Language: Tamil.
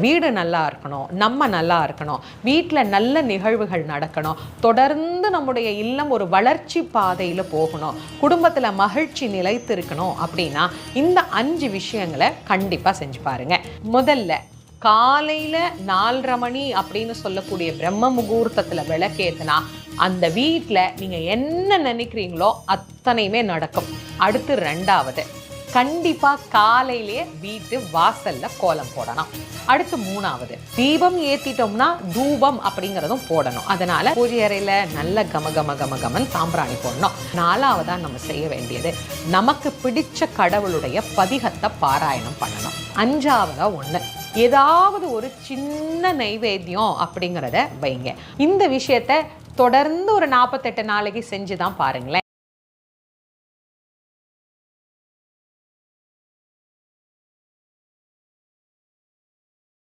வீடு நல்லா இருக்கணும், நம்ம நல்லா இருக்கணும், வீட்டில் நல்ல நிகழ்வுகள் நடக்கணும், தொடர்ந்து நம்முடைய இல்லம் ஒரு வளர்ச்சி பாதையில் போகணும், குடும்பத்தில் மகிழ்ச்சி நிலைத்து இருக்கணும் அப்படின்னா இந்த 5 விஷயங்களை கண்டிப்பாக செஞ்சு பாருங்க. முதல்ல காலையில் 4:30 மணி அப்படின்னு சொல்லக்கூடிய பிரம்ம முகூர்த்தத்தில் விளக்கேற்றினா அந்த வீட்டில் நீங்கள் என்ன நினைக்கிறீங்களோ அத்தனையுமே நடக்கும். அடுத்து 2வது, கண்டிப்பாக காலையிலேயே வீட்டு வாசலில் கோலம் போடணும். அடுத்து 3வது, தீபம் ஏற்றிட்டோம்னா தூபம் அப்படிங்கிறதும் போடணும். அதனால் பூஜை அறையில் நல்ல கமகமன் சாம்பிராணி போடணும். 4வதா நம்ம செய்ய வேண்டியது நமக்கு பிடிச்ச கடவுளுடைய பதிகத்தை பாராயணம் பண்ணணும். 5வதா ஒன்று, ஏதாவது ஒரு சின்ன நைவேத்தியம் அப்படிங்கிறத வைங்க. இந்த விஷயத்தை தொடர்ந்து ஒரு 48 நாளைக்கு செஞ்சு தான் பாருங்களேன்.